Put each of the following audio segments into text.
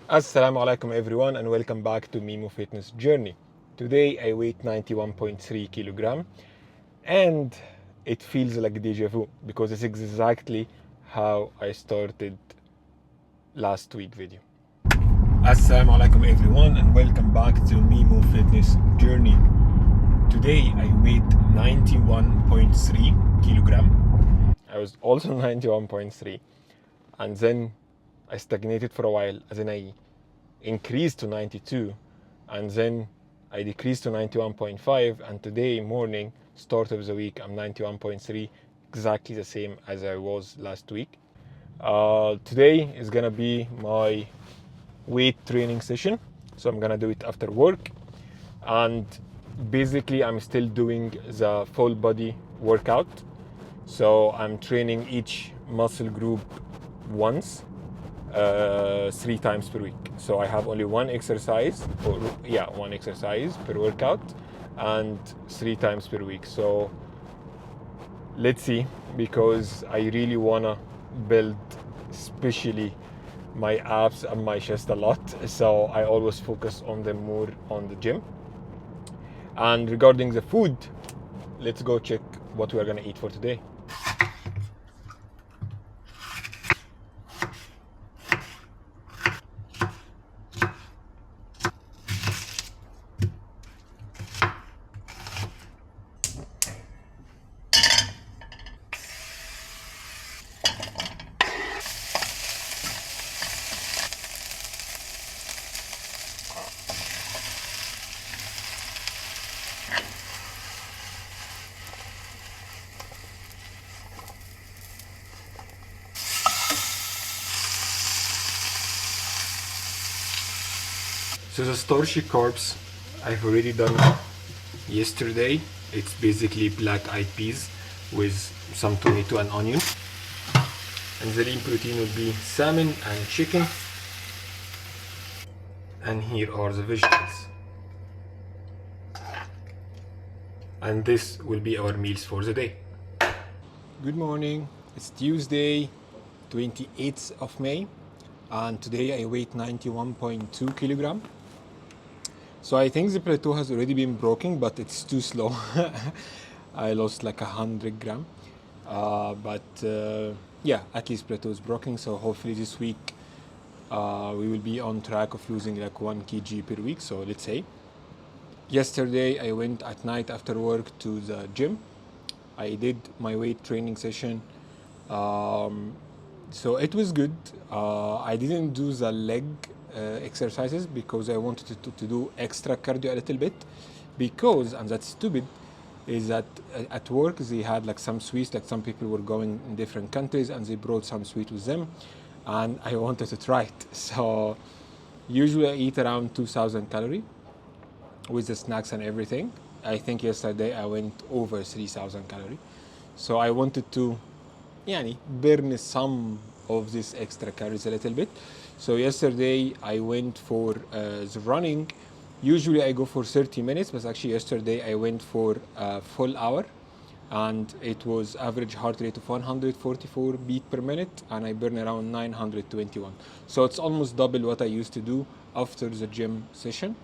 Assalamu alaikum everyone and welcome back to Mimo Fitness Journey. Today I weigh 91.3 kilogram and it feels like deja vu because it's exactly how I started last week video. Assalamu alaikum everyone and welcome back to Mimo Fitness Journey. Today I weighed 91.3 kilogram. I was also 91.3 and then I stagnated for a while, as in I increased to 92 and then I decreased to 91.5, and today morning, start of the week, I'm 91.3, exactly the same as I was last week. Today is gonna be my weight training session, so I'm gonna do it after work, and basically I'm still doing the full body workout. So I'm training each muscle group once, 3 times per week. So I have only one exercise per workout and 3 times per week. So let's see, because I really wanna build especially my abs and my chest a lot. So I always focus on them more on the gym. And regarding the food, let's go check what we are gonna eat for today. So the starchy carbs I've already done yesterday. It's basically black eyed peas with some tomato and onion. And the lean protein would be salmon and chicken. And here are the vegetables. And this will be our meals for the day. Good morning. It's Tuesday, 28th of May. And today I weighed 91.2 kilogram. So I think the plateau has already been broken, but it's too slow. I lost like 100 gram. Yeah, at least plateau is broken. So hopefully this week we will be on track of losing like 1 kg per week. So let's say. Yesterday I went at night after work to the gym. I did my weight training session. So it was good. I didn't do the leg exercises because I wanted to do extra cardio a little bit, because, and that's stupid, is that at work they had like some sweets, like some people were going in different countries and they brought some sweet with them, and I wanted to try it. So usually I eat around 2000 calories with the snacks and everything. I think yesterday I went over 3000 calories. So I wanted to burn some of this extra calories a little bit. So yesterday I went for the running. Usually I go for 30 minutes, but actually yesterday I went for a full hour, and it was average heart rate of 144 beat per minute, and I burn around 921. So it's almost double what I used to do after the gym session.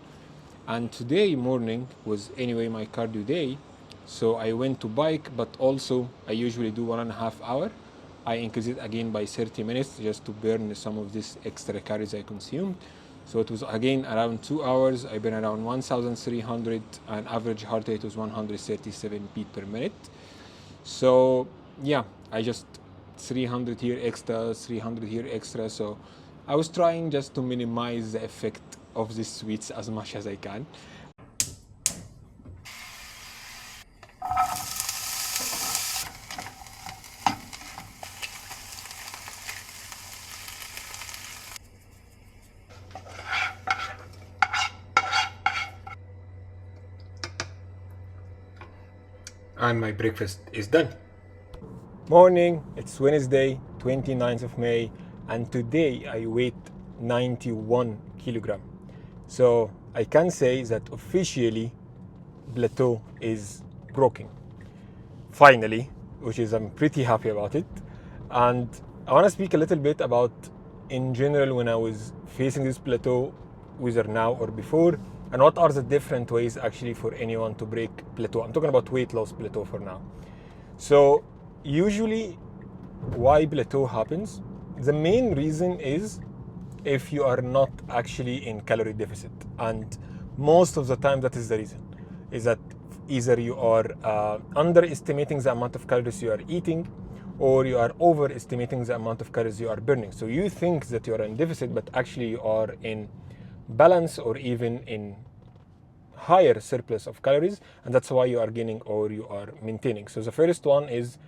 And today morning was anyway my cardio day. So I went to bike, but also I usually do 1.5 hours. I increased it again by 30 minutes just to burn some of this extra calories I consumed. So it was again around 2 hours. I burned around 1,300, and average heart rate was 137 beat per minute. So yeah, I just 300 here extra, 300 here extra. So I was trying just to minimize the effect of these sweets as much as I can. And my breakfast is done. Morning, it's Wednesday, 29th of May, and today I weighed 91 kilogram. So I can say that officially plateau is broken. Finally, which is I'm pretty happy about it. And I want to speak a little bit about in general when I was facing this plateau, whether now or before, and what are the different ways actually for anyone to break plateau. I'm talking about weight loss plateau for now. So usually why plateau happens, the main reason is if you are not actually in calorie deficit, and most of the time that is the reason, is that either you are underestimating the amount of calories you are eating, or you are overestimating the amount of calories you are burning. So you think that you are in deficit, but actually you are in balance or even in higher surplus of calories, and that's why you are gaining or you are maintaining. So the first one is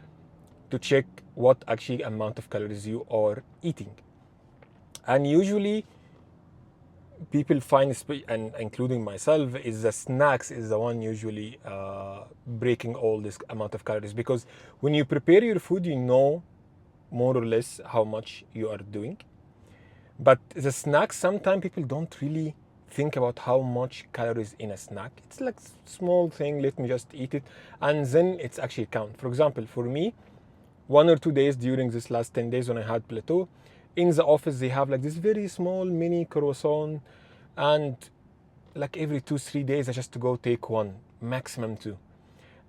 to check what actually amount of calories you are eating. And usually people find, and including myself, is the snacks is the one usually breaking all this amount of calories, because when you prepare your food, you know more or less how much you are doing. But the snacks, sometimes people don't really think about how much calories in a snack. It's like small thing, let me just eat it, and then it's actually count. For example, for me, 1 or 2 days during this last 10 days when I had plateau, in the office they have like this very small mini croissant, and like every 2-3 days I just go take one, maximum 2.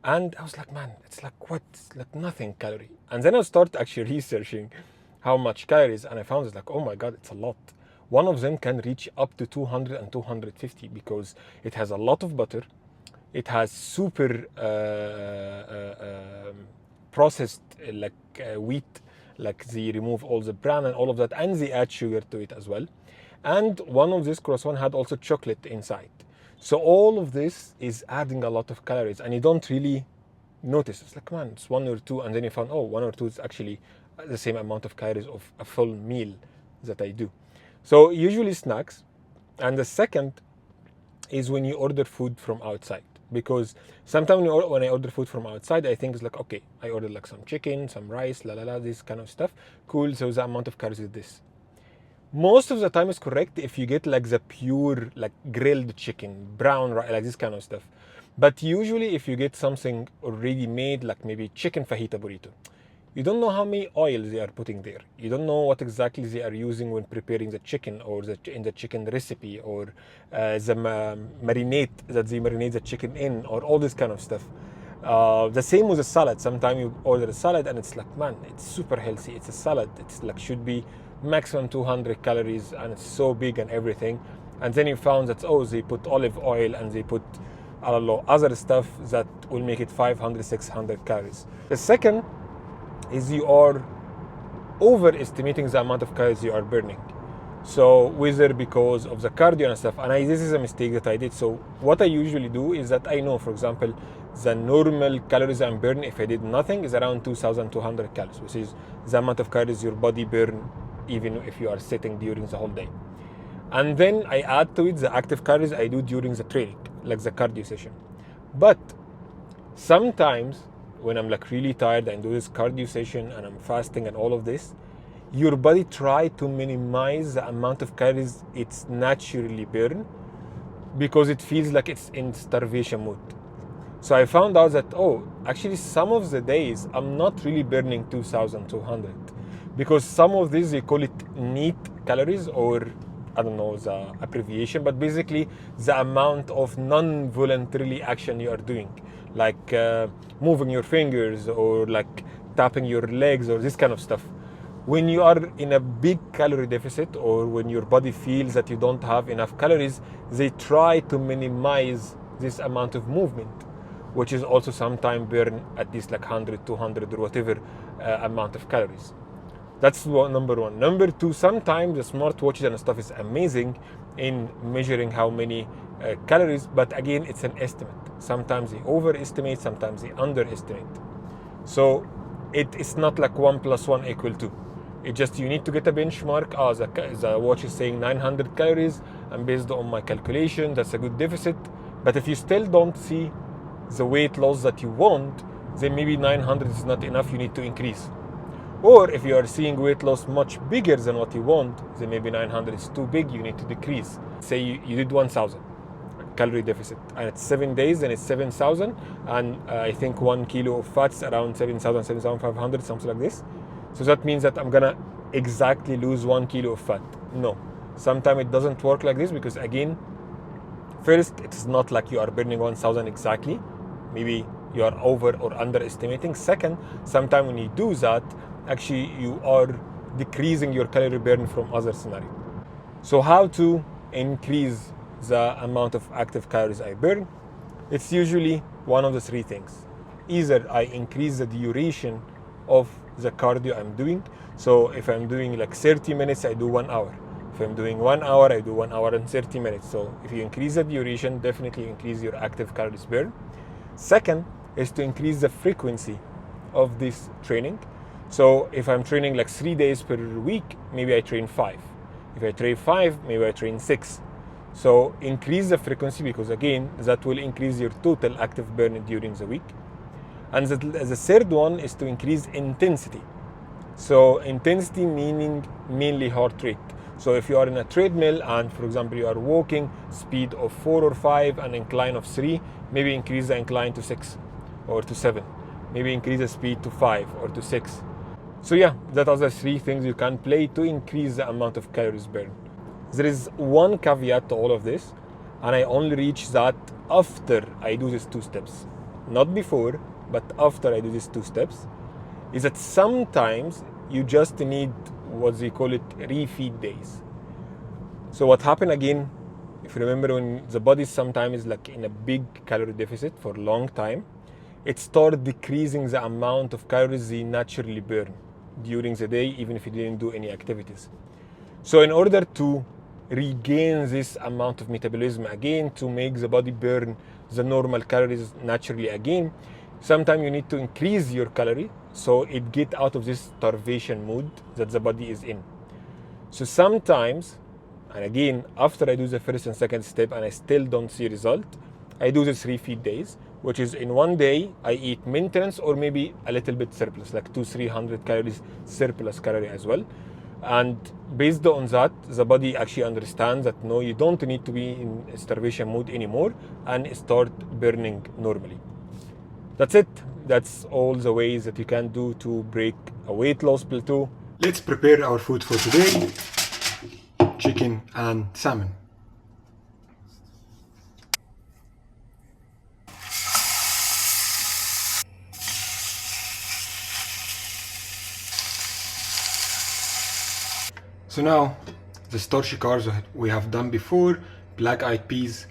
And I was like, man, it's like what? It's like nothing calorie. And then I start actually researching how much calories, and I found it's like, oh my god, it's a lot. One of them can reach up to 200 and 250 because it has a lot of butter, it has super processed wheat, like they remove all the bran and all of that, and they add sugar to it as well. And one of this croissant had also chocolate inside. So all of this is adding a lot of calories, and you don't really notice. It's like, man, it's 1 or 2, and then you found, oh, 1 or 2 is actually the same amount of calories of a full meal that I do. So usually snacks. And the second is when you order food from outside, because sometimes when I order food from outside, I think it's like, okay, I ordered like some chicken, some rice, this kind of stuff. Cool, so the amount of calories is this. Most of the time is correct if you get like the pure like grilled chicken, brown rice, like this kind of stuff. But usually if you get something already made, like maybe chicken fajita burrito, you don't know how many oils they are putting there. You don't know what exactly they are using when preparing the chicken, or in the chicken recipe, or the marinade that they marinate the chicken in, or all this kind of stuff. The same with a salad. Sometimes you order a salad and it's like, man, it's super healthy. It's a salad. It's like should be maximum 200 calories, and it's so big and everything. And then you found that, oh, they put olive oil and they put, I don't know, other stuff that will make it 500, 600 calories. The second is you are overestimating the amount of calories you are burning. So whether because of the cardio and stuff, and this is a mistake that I did. So what I usually do is that I know, for example, the normal calories I'm burning if I did nothing is around 2,200 calories, which is the amount of calories your body burn even if you are sitting during the whole day. And then I add to it the active calories I do during the training, like the cardio session. But sometimes when I'm like really tired and do this cardio session and I'm fasting and all of this, your body try to minimize the amount of calories it's naturally burn, because it feels like it's in starvation mode. So I found out that, oh, actually some of the days I'm not really burning 2,200, because some of these, they call it neat calories, or I don't know the abbreviation, but basically the amount of non-voluntarily action you are doing, like moving your fingers or like tapping your legs or this kind of stuff. When you are in a big calorie deficit, or when your body feels that you don't have enough calories, they try to minimize this amount of movement, which is also sometimes burn at least like 100, 200 or whatever amount of calories. That's number one. Number two, sometimes the smartwatches and stuff is amazing in measuring how many calories, but again, it's an estimate. Sometimes they overestimate, sometimes they underestimate. So it's not like 1 + 1 = 2. It just, you need to get a benchmark. The watch is saying 900 calories, and based on my calculation, that's a good deficit. But if you still don't see the weight loss that you want, then maybe 900 is not enough, you need to increase. Or if you are seeing weight loss much bigger than what you want, then maybe 900 is too big, you need to decrease. Say you did 1,000 calorie deficit, and it's 7 days, then it's 7,000, and I think 1 kilo of fats around 7,000, 7,500, something like this. So that means that I'm gonna exactly lose 1 kilo of fat. No, sometimes it doesn't work like this, because again, first, it's not like you are burning 1000 exactly. Maybe you are over or underestimating. Second, sometimes when you do that, actually you are decreasing your calorie burn from other scenario. So how to increase the amount of active calories I burn? It's usually one of the three things. Either I increase the duration of the cardio I'm doing. So if I'm doing like 30 minutes, I do 1 hour. If I'm doing 1 hour, I do 1 hour and 30 minutes. So if you increase the duration, definitely increase your active calories burn. Second is to increase the frequency of this training. So if I'm training like 3 days per week, maybe I train 5. If I train 5, maybe I train 6. So increase the frequency, because again, that will increase your total active burn during the week. And the third one is to increase intensity. So intensity meaning mainly heart rate. So if you are in a treadmill and, for example, you are walking speed of 4 or 5 and incline of 3, maybe increase the incline to 6 or to 7. Maybe increase the speed to 5 or to 6. So yeah, that are the three things you can play to increase the amount of calories burned. There is one caveat to all of this, and I only reach that after I do these 2 steps. Not before, but after I do these 2 steps, is that sometimes you just need what they call it refeed days. So what happened again, if you remember, when the body sometimes is like in a big calorie deficit for a long time, it starts decreasing the amount of calories they naturally burn during the day, even if you didn't do any activities. So in order to regain this amount of metabolism again, to make the body burn the normal calories naturally again, sometimes you need to increase your calorie so it get out of this starvation mood that the body is in. So sometimes, and again, after I do the first and second step and I still don't see result, I do the 3 feed days, which is in one day I eat maintenance or maybe a little bit surplus, like 200-300 calories surplus calorie as well. And based on that, the body actually understands that no, you don't need to be in starvation mode anymore, and start burning normally. That's it. That's all the ways that you can do to break a weight loss plateau. Let's prepare our food for today. Chicken and salmon. So now, the starchy carbs we have done before: black-eyed peas,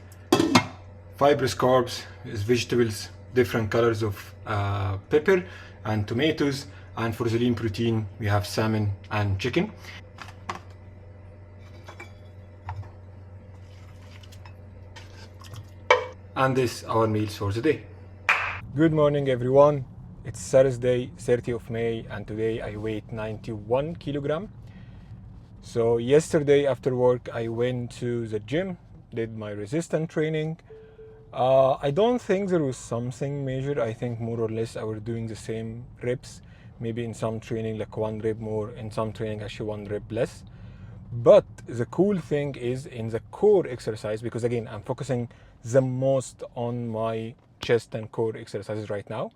fibrous carbs is vegetables, different colors of pepper and tomatoes, and for the lean protein we have salmon and chicken. And this our meals for the day. Good morning everyone. It's Thursday, 30th of May, and today I weigh 91 kilogram. So yesterday after work I went to the gym, did my resistance training. I don't think there was something major. I think more or less I was doing the same reps. Maybe in some training like 1 rep more, in some training actually 1 rep less. But the cool thing is in the core exercise, because again I'm focusing the most on my chest and core exercises right now.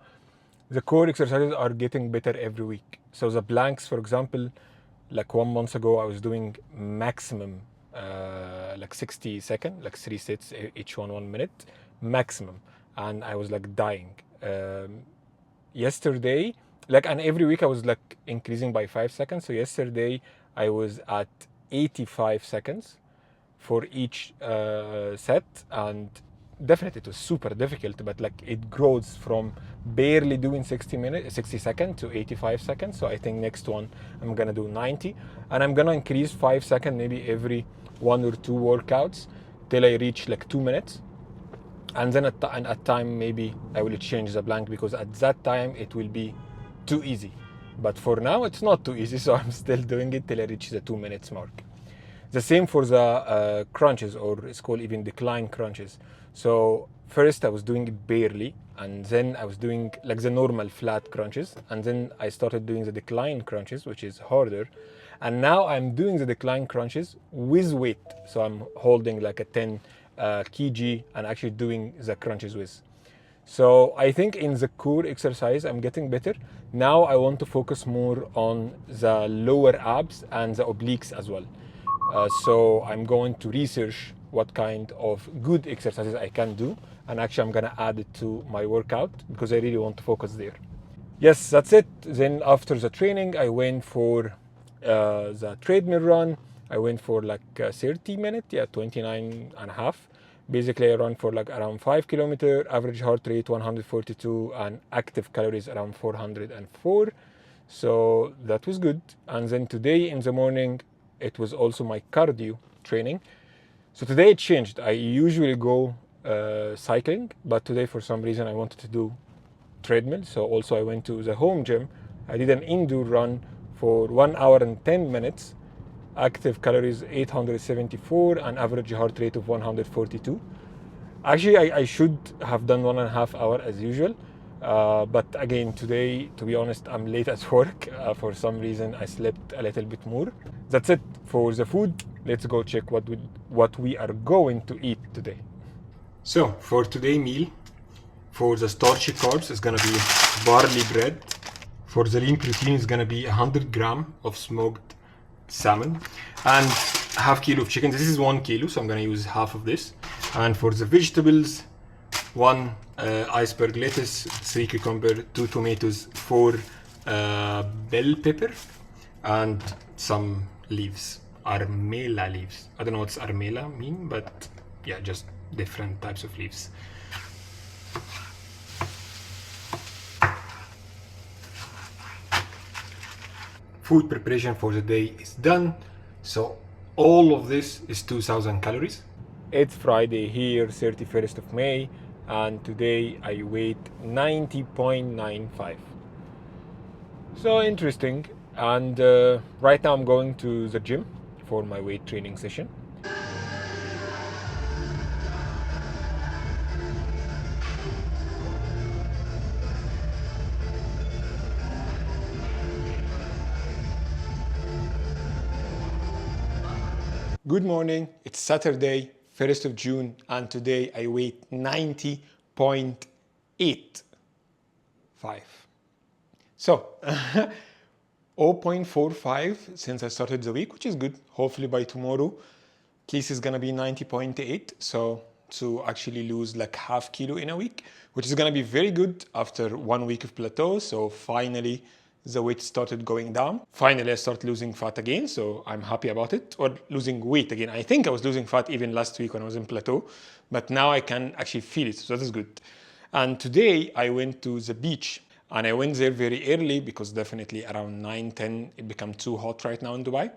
The core exercises are getting better every week. So the blanks, for example, like 1 month ago I was doing maximum like 60 seconds, like 3 sets, each 1 minute maximum, and I was like dying. Yesterday, like, and every week I was like increasing by 5 seconds. So yesterday I was at 85 seconds for each set, and definitely it was super difficult, but like it grows from barely doing 60 seconds to 85 seconds. So I think next one I'm gonna do 90, and I'm gonna increase 5 seconds maybe every 1 or 2 workouts till I reach like 2 minutes. And then at time maybe I will change the blank, because at that time it will be too easy. But for now it's not too easy, so I'm still doing it till I reach the 2 minutes mark. The same for the crunches, or it's called even decline crunches. So first I was doing it barely, and then I was doing like the normal flat crunches, and then I started doing the decline crunches, which is harder. And now I'm doing the decline crunches with weight. So I'm holding like a 10 kg and actually doing the crunches with. So I think in the core exercise, I'm getting better. Now I want to focus more on the lower abs and the obliques as well. So I'm going to research what kind of good exercises I can do. And actually, I'm gonna add it to my workout because I really want to focus there. Yes, that's it. Then after the training, I went for the treadmill run. I went for like 30 minutes, yeah, 29 and a half. Basically, I run for like around 5 kilometers, average heart rate 142, and active calories around 404. So that was good. And then today in the morning, it was also my cardio training. So today it changed. I usually go cycling, but today for some reason I wanted to do treadmill. So also I went to the home gym. I did an indoor run for 1 hour and 10 minutes. Active calories 874 and average heart rate of 142. Actually, I should have done 1.5 hours as usual. But again, today, to be honest, I'm late at work. For some reason, I slept a little bit more. That's it for the food. Let's go check what we are going to eat today. So for today meal, for the starchy carbs, it's gonna be barley bread. For the lean protein, it's gonna be 100 gram of smoked salmon and half kilo of chicken. This is 1 kilo, so I'm gonna use half of this. And for the vegetables, 1 iceberg lettuce, 3 cucumber, 2 tomatoes, 4 bell pepper, and some leaves, armela leaves. I don't know what's armela mean, but yeah, just different types of leaves. Food preparation for the day is done. So all of this is 2000 calories. It's Friday here, 31st of May, and today I weighed 90.95. So interesting. And right now I'm going to the gym for my weight training session. Good morning. It's Saturday, 1st of June, and today I weigh 90.85. So, 0.45 since I started the week, which is good. Hopefully by tomorrow, at least it's gonna be 90.8. So to actually lose like half kilo in a week, which is gonna be very good after 1 week of plateau. So finally, the weight started going down. Finally, I started losing fat again, so I'm happy about it. Or losing weight again. I think I was losing fat even last week when I was in plateau, but now I can actually feel it, so that is good. And today I went to the beach, and I went there very early because definitely around 9, 10, it became too hot right now in Dubai.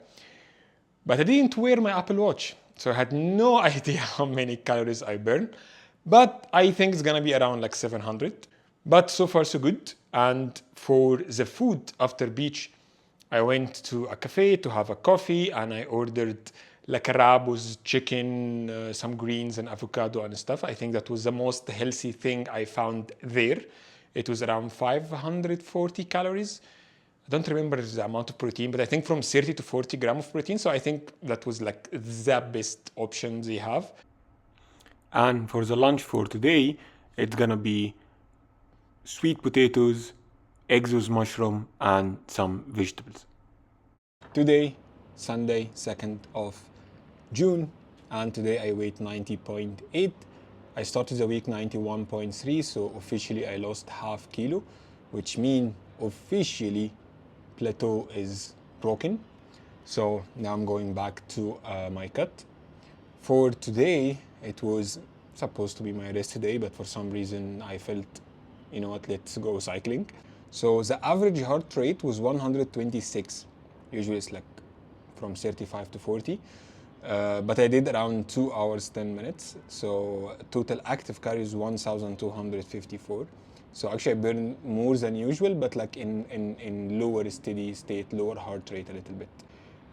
But I didn't wear my Apple Watch, so I had no idea how many calories I burned. But I think it's gonna be around like 700. But so far so good. And for the food after beach, I went to a cafe to have a coffee and I ordered like a wrap with chicken, some greens and avocado and stuff. I think that was the most healthy thing I found there. It was around 540 calories. I don't remember the amount of protein, but I think from 30 to 40 grams of protein. So I think that was like the best option they have. And for the lunch for today, it's gonna be sweet potatoes, eggs with mushroom, and some vegetables. Today, Sunday, 2nd of June, and today I weighed 90.8. I started the week 91.3, so officially I lost half kilo, which means officially plateau is broken. So now I'm going back to my cut. For today, it was supposed to be my rest day, but for some reason I felt, you know what, let's go cycling. So the average heart rate was 126. Usually it's like from 35 to 40. But I did around 2 hours, 10 minutes. So total active calories 1,254. So actually I burned more than usual, but like in lower steady state, lower heart rate a little bit.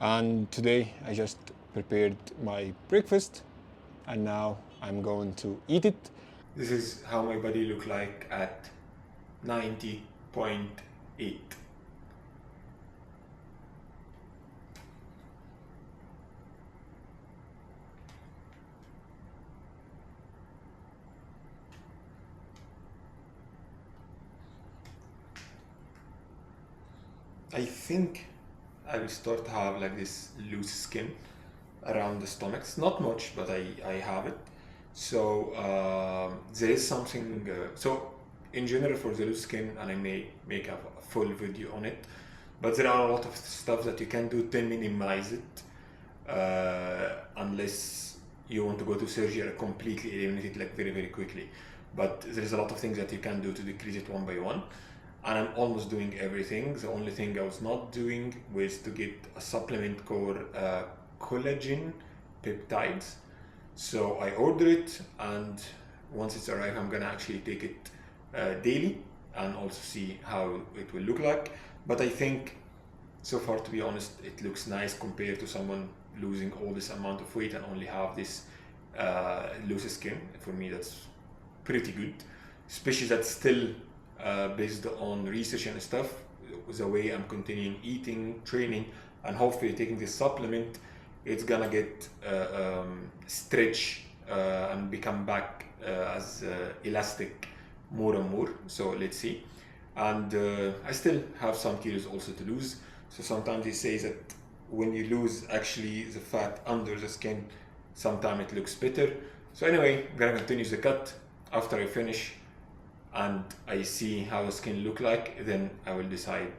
And today I just prepared my breakfast and now I'm going to eat it. This is how my body look like at 90.8. I think I will start to have like this loose skin around the stomachs. Not much, but I have it. So there is something. So in general, for the loose skin, and I may make a full video on it. But there are a lot of stuff that you can do to minimize it, unless you want to go to surgery and completely eliminate it like very quickly. But there's a lot of things that you can do to decrease it one by one. And I'm almost doing everything. The only thing I was not doing was to get a supplement called collagen peptides. So I order it, and once it's arrived, I'm gonna actually take it daily and also see how it will look like. But I think so far, to be honest, it looks nice compared to someone losing all this amount of weight and only have this loose skin. For me, that's pretty good, especially that's still based on research and stuff. The way I'm continuing eating, training, and hopefully taking this supplement, it's gonna get stretch and become back as elastic more and more. So let's see. And I still have some kilos also to lose. So sometimes they say that when you lose actually the fat under the skin, sometimes it looks better. So anyway, I'm gonna continue the cut. After I finish and I see how the skin look like, then I will decide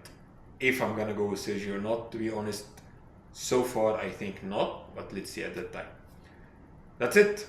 if I'm gonna go with surgery or not. To be honest, so far I think not, but let's see at that time. That's it.